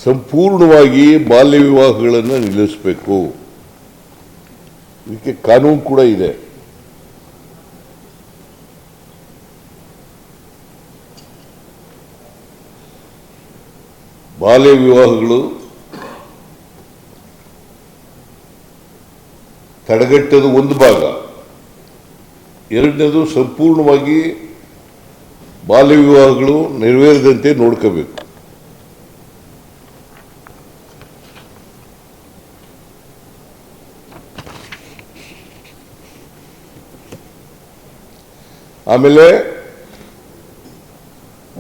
ಸಂಪೂರ್ಣವಾಗಿ ಬಾಲ್ಯ ವಿವಾಹಗಳನ್ನು ನಿಲ್ಲಿಸಬೇಕು. ಇದಕ್ಕೆ ಕಾನೂನು ಕೂಡ ಇದೆ. ಬಾಲ್ಯ ವಿವಾಹಗಳು ತಡೆಗಟ್ಟೋದು ಒಂದು ಭಾಗ, ಎರಡನೇದು ಸಂಪೂರ್ಣವಾಗಿ ಬಾಲ್ಯ ವಿವಾಹಗಳು ನೆರವೇರದಂತೆ ನೋಡ್ಕೋಬೇಕು. ಆಮೇಲೆ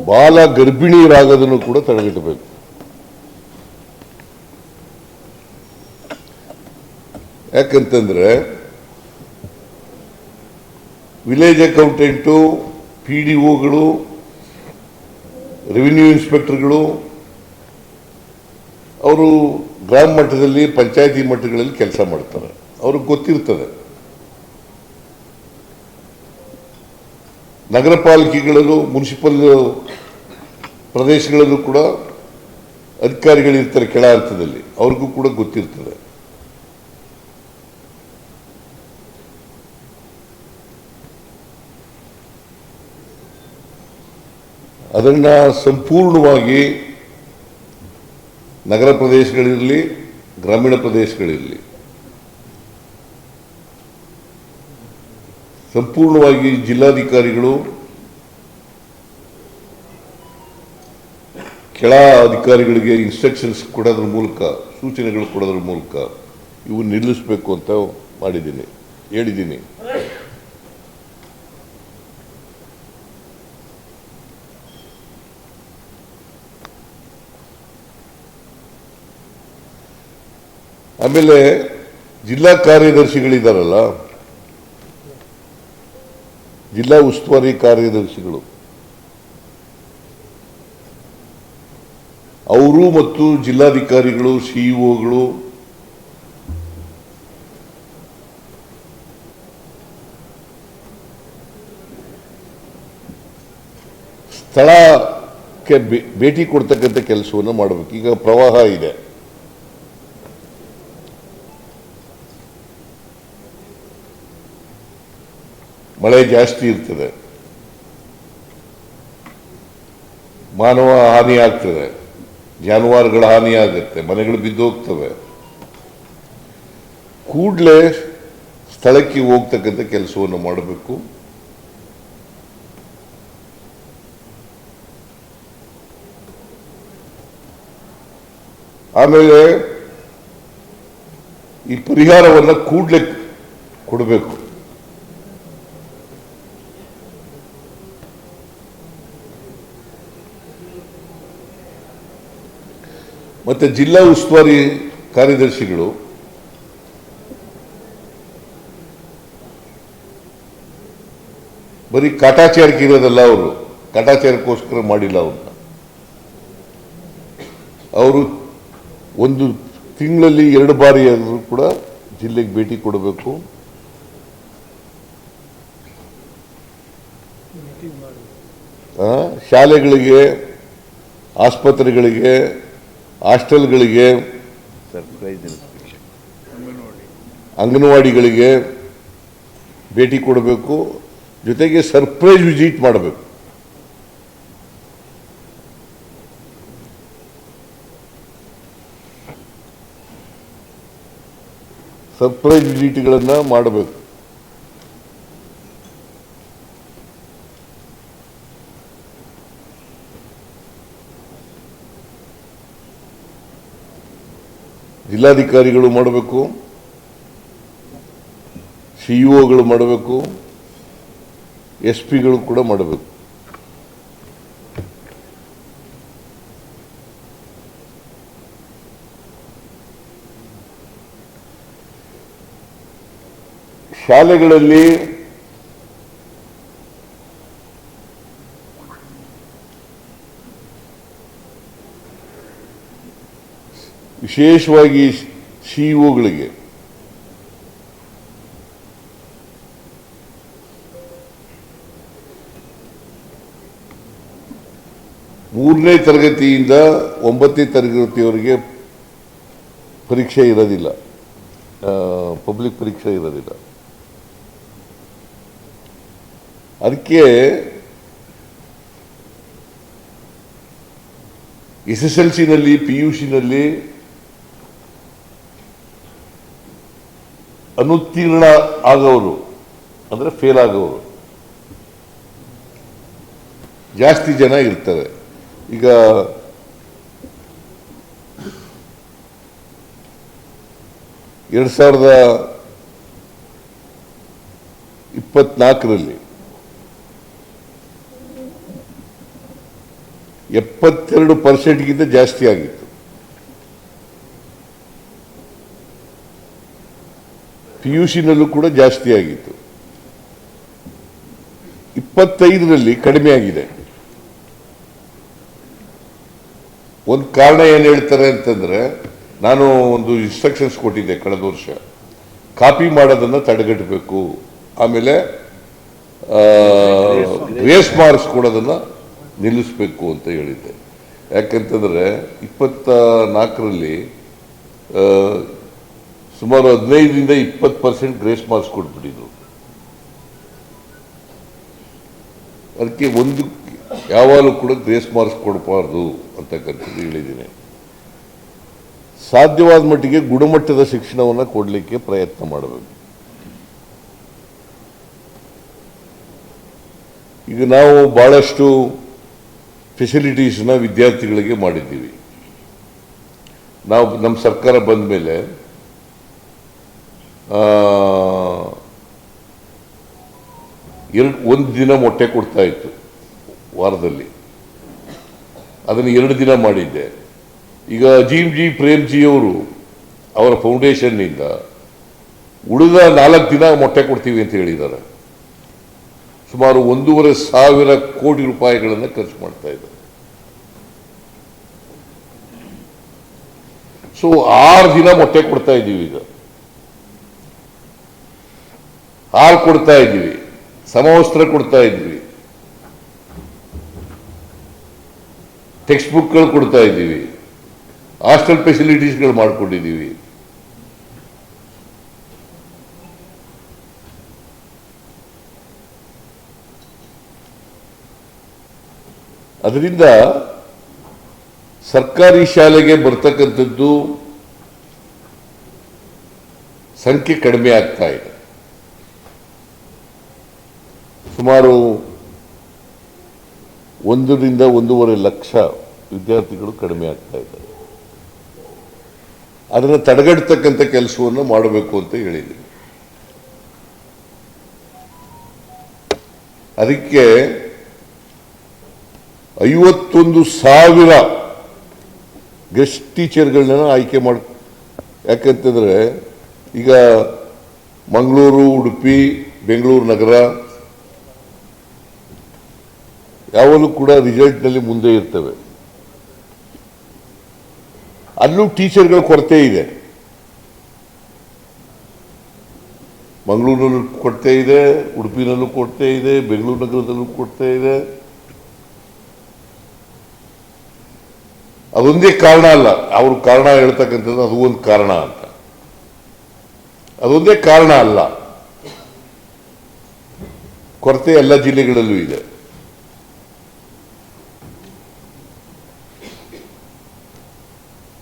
ಬಾಲ ಗರ್ಭಿಣಿಯರಾಗೋದನ್ನು ಕೂಡ ತಡೆಗಟ್ಟಬೇಕು. ಯಾಕಂತಂದ್ರೆ ವಿಲೇಜ್ ಅಕೌಂಟೆಂಟು, PDOಗಳು, ರೆವಿನ್ಯೂ ಇನ್ಸ್ಪೆಕ್ಟರ್ಗಳು ಅವರು ಗ್ರಾಮ ಮಟ್ಟದಲ್ಲಿ, ಪಂಚಾಯತಿ ಮಟ್ಟಗಳಲ್ಲಿ ಕೆಲಸ ಮಾಡ್ತಾರೆ. ಅವ್ರಿಗೆ ಗೊತ್ತಿರ್ತದೆ. ನಗರ ಪಾಲಿಕೆಗಳಲ್ಲೂ, ಮುನ್ಸಿಪಲ್ ಪ್ರದೇಶಗಳಲ್ಲೂ ಕೂಡ ಅಧಿಕಾರಿಗಳಿರ್ತಾರೆ ಕೆಳ ಹಂತದಲ್ಲಿ, ಅವ್ರಿಗೂ ಕೂಡ ಗೊತ್ತಿರ್ತದೆ. ಅದನ್ನು ಸಂಪೂರ್ಣವಾಗಿ ನಗರ ಪ್ರದೇಶಗಳಿರಲಿ, ಗ್ರಾಮೀಣ ಪ್ರದೇಶಗಳಿರಲಿ, ಸಂಪೂರ್ಣವಾಗಿ ಜಿಲ್ಲಾಧಿಕಾರಿಗಳು ಕೆಳ ಅಧಿಕಾರಿಗಳಿಗೆ ಇನ್ಸ್ಟ್ರಕ್ಷನ್ಸ್ ಕೊಡೋದ್ರ ಮೂಲಕ, ಸೂಚನೆಗಳು ಕೊಡೋದ್ರ ಮೂಲಕ ಇವು ನಿಲ್ಲಿಸಬೇಕು ಅಂತ ಹೇಳಿದ್ದೀನಿ. ಆಮೇಲೆ ಜಿಲ್ಲಾ ಕಾರ್ಯದರ್ಶಿಗಳಿದ್ದಾರಲ್ಲ, ಜಿಲ್ಲಾ ಉಸ್ತುವಾರಿ ಕಾರ್ಯದರ್ಶಿಗಳು, ಅವರು ಮತ್ತು ಜಿಲ್ಲಾಧಿಕಾರಿಗಳು, CEOಗಳು ಸ್ಥಳಕ್ಕೆ ಭೇಟಿ ಕೊಡ್ತಕ್ಕಂಥ ಕೆಲಸವನ್ನು ಮಾಡಬೇಕು. ಈಗ ಪ್ರವಾಹ ಇದೆ, ಮಳೆ ಜಾಸ್ತಿ ಇರ್ತದೆ, ಮಾನವ ಹಾನಿ ಆಗ್ತದೆ, ಜಾನುವಾರುಗಳ ಹಾನಿ ಆಗುತ್ತೆ, ಮನೆಗಳು ಬಿದ್ದು ಹೋಗ್ತವೆ. ಕೂಡಲೇ ಸ್ಥಳಕ್ಕೆ ಹೋಗ್ತಕ್ಕಂಥ ಕೆಲಸವನ್ನು ಮಾಡಬೇಕು. ಆಮೇಲೆ ಈ ಪರಿಹಾರವನ್ನು ಕೂಡಲೇ ಕೊಡಬೇಕು. ಮತ್ತೆ ಜಿಲ್ಲಾ ಉಸ್ತುವಾರಿ ಕಾರ್ಯದರ್ಶಿಗಳು ಬರೀ ಕಾಟಾಚಾರಕ್ಕೆ ಇರೋದಲ್ಲ, ಅವರು ಕಾಟಾಚಾರಕ್ಕೋಸ್ಕರ ಮಾಡಿಲ್ಲ. ಅವರು ಒಂದು ತಿಂಗಳಲ್ಲಿ 2 ಬಾರಿ ಆದರೂ ಕೂಡ ಜಿಲ್ಲೆಗೆ ಭೇಟಿ ಕೊಡಬೇಕು. ಶಾಲೆಗಳಿಗೆ, ಆಸ್ಪತ್ರೆಗಳಿಗೆ, ಹಾಸ್ಟೆಲ್ಗಳಿಗೆ, ಅಂಗನವಾಡಿಗಳಿಗೆ ಭೇಟಿ ಕೊಡಬೇಕು. ಜೊತೆಗೆ ಸರ್ಪ್ರೈಸ್ ವಿಸಿಟ್ ಮಾಡಬೇಕು. ಸರ್ಪ್ರೈಸ್ ವಿಸಿಟ್ಗಳನ್ನು ಮಾಡಬೇಕು. ಜಿಲ್ಲಾಧಿಕಾರಿಗಳು ಮಾಡಬೇಕು, CEOಗಳು ಮಾಡಬೇಕು, SP ಗಳು ಕೂಡ ಮಾಡಬೇಕು. ಶಾಲೆಗಳಲ್ಲಿ ವಿಶೇಷವಾಗಿ CEOಗಳಿಗೆ 3ನೇ ತರಗತಿಯಿಂದ 9ನೇ ತರಗತಿಯವರೆಗೆ ಪರೀಕ್ಷೆ ಇರೋದಿಲ್ಲ, ಪಬ್ಲಿಕ್ ಪರೀಕ್ಷೆ ಇರೋದಿಲ್ಲ. ಅದಕ್ಕೆ SSLCನಲ್ಲಿ PUCನಲ್ಲಿ ಅನುತ್ತೀರ್ಣ ಆಗೋರು ಅಂದರೆ ಫೇಲ್ ಆಗೋರು ಜಾಸ್ತಿ ಜನ ಇರ್ತಾರೆ. ಈಗ ಎರಡು 2024ರಲ್ಲಿ 72% ಜಾಸ್ತಿ ಆಗಿತ್ತು. PUCನಲ್ಲೂ ಕೂಡ ಜಾಸ್ತಿ ಆಗಿತ್ತು. 25ರಲ್ಲಿ ಕಡಿಮೆ ಆಗಿದೆ. ಒಂದು ಕಾರಣ ಏನು ಹೇಳ್ತಾರೆ ಅಂತಂದ್ರೆ, ನಾನು ಒಂದು ಇನ್ಸ್ಟ್ರಕ್ಷನ್ಸ್ ಕೊಟ್ಟಿದ್ದೆ ಕಳೆದ ವರ್ಷ, ಕಾಪಿ ಮಾಡೋದನ್ನು ತಡೆಗಟ್ಟಬೇಕು, ಆಮೇಲೆ ಗ್ರೇಸ್ ಮಾರ್ಕ್ಸ್ ಕೊಡೋದನ್ನು ನಿಲ್ಲಿಸಬೇಕು ಅಂತ ಹೇಳಿದ್ದೆ. ಯಾಕಂತಂದ್ರೆ 24ರಲ್ಲಿ ಸುಮಾರು 15ರಿಂದ 20% ಗ್ರೇಸ್ ಮಾರ್ಕ್ಸ್ ಕೊಟ್ಬಿಟ್ಟಿದ್ರು. ಅದಕ್ಕೆ ಒಂದು ಯಾವಾಗಲೂ ಕೂಡ ಗ್ರೇಸ್ ಮಾರ್ಕ್ಸ್ ಕೊಡಬಾರ್ದು ಅಂತಕ್ಕಂಥದ್ದು ಹೇಳಿದ್ದೀನಿ. ಸಾಧ್ಯವಾದ ಮಟ್ಟಿಗೆ ಗುಣಮಟ್ಟದ ಶಿಕ್ಷಣವನ್ನು ಕೊಡಲಿಕ್ಕೆ ಪ್ರಯತ್ನ ಮಾಡಬೇಕು. ಈಗ ನಾವು ಬಹಳಷ್ಟು ಫೆಸಿಲಿಟೀಸ್ನ ವಿದ್ಯಾರ್ಥಿಗಳಿಗೆ ಮಾಡಿದ್ದೀವಿ. ನಾವು ನಮ್ಮ ಸರ್ಕಾರ ಬಂದ ಮೇಲೆ ಒಂದು ದಿನ ಮೊಟ್ಟೆ ಕೊಡ್ತಾ ಇತ್ತು ವಾರದಲ್ಲಿ, ಅದನ್ನು 2 ದಿನ ಮಾಡಿದ್ದೆ. ಈಗ ಅಜೀಂ ಜಿ ಪ್ರೇಮ್ಜಿ ಅವರು ಅವರ ಫೌಂಡೇಶನ್ನಿಂದ ಉಳಿದ 4 ದಿನ ಮೊಟ್ಟೆ ಕೊಡ್ತೀವಿ ಅಂತ ಹೇಳಿದ್ದಾರೆ. ಸುಮಾರು 1,500 ಕೋಟಿ ರೂಪಾಯಿಗಳನ್ನು ಖರ್ಚು ಮಾಡ್ತಾ ಇದ್ದಾರೆ. ಸೊ 6 ದಿನ ಮೊಟ್ಟೆ ಕೊಡ್ತಾ ಇದ್ದೀವಿ. ಈಗ ಹಾಲು ಕೊಡ್ತಾ ಇದ್ದೀವಿ, ಸಮವಸ್ತ್ರ ಕೊಡ್ತಾ ಇದ್ದೀವಿ, ಟೆಕ್ಸ್ಟ್ ಬುಕ್ಗಳು ಕೊಡ್ತಾ ಇದ್ದೀವಿ, ಹಾಸ್ಟೆಲ್ ಫೆಸಿಲಿಟೀಸ್ಗಳು ಮಾಡಿಕೊಂಡಿದ್ದೀವಿ. ಅದರಿಂದ ಸರ್ಕಾರಿ ಶಾಲೆಗೆ ಬರ್ತಕ್ಕಂಥದ್ದು ಸಂಖ್ಯೆ ಕಡಿಮೆ ಆಗ್ತಾ ಇದೆ. ಸುಮಾರು 1ರಿಂದ 1.5 ಲಕ್ಷ ವಿದ್ಯಾರ್ಥಿಗಳು ಕಡಿಮೆ ಆಗ್ತಾ ಇದ್ದಾರೆ. ಅದನ್ನು ತಡೆಗಟ್ಟತಕ್ಕಂಥ ಕೆಲಸವನ್ನು ಮಾಡಬೇಕು ಅಂತ ಹೇಳಿದ್ದೀನಿ. ಅದಕ್ಕೆ 51,000 ಗೆಸ್ಟ್ ಟೀಚರ್ಗಳನ್ನ ಆಯ್ಕೆ ಮಾಡಿ, ಯಾಕಂತಂದ್ರೆ ಈಗ ಮಂಗಳೂರು, ಉಡುಪಿ, ಬೆಂಗಳೂರು ನಗರ ಯಾವಾಗಲೂ ಕೂಡ ರಿಸಲ್ಟ್ನಲ್ಲಿ ಮುಂದೆ ಇರ್ತವೆ. ಅಲ್ಲೂ ಟೀಚರ್ಗಳ ಕೊರತೆ ಇದೆ. ಮಂಗಳೂರಿನಲ್ಲೂ ಕೊರತೆ ಇದೆ, ಉಡುಪಿನಲ್ಲೂ ಕೊರತೆ ಇದೆ, ಬೆಂಗಳೂರು ನಗರದಲ್ಲೂ ಕೊರತೆ ಇದೆ. ಅದೊಂದೇ ಕಾರಣ ಅಲ್ಲ, ಅವರು ಕಾರಣ ಹೇಳ್ತಕ್ಕಂಥದ್ದು ಅದು ಒಂದು ಕಾರಣ ಅಂತ. ಅದೊಂದೇ ಕಾರಣ ಅಲ್ಲ, ಕೊರತೆ ಎಲ್ಲ ಜಿಲ್ಲೆಗಳಲ್ಲೂ ಇದೆ.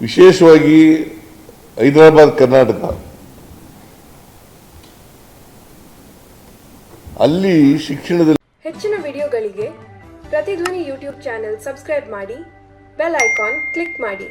ವಿಶೇಷವಾಗಿ ಹೈದರಾಬಾದ್, ಕರ್ನಾಟಕ, ಅಲ್ಲಿ ಶಿಕ್ಷಣದಲ್ಲಿ ಹೆಚ್ಚಿನ ವಿಡಿಯೋಗಳಿಗೆ ಪ್ರತಿಧ್ವನಿ ಯೂಟ್ಯೂಬ್ ಚಾನೆಲ್ ಸಬ್ಸ್ಕ್ರೈಬ್ ಮಾಡಿ, ಬೆಲ್ ಐಕಾನ್ ಕ್ಲಿಕ್ ಮಾಡಿ.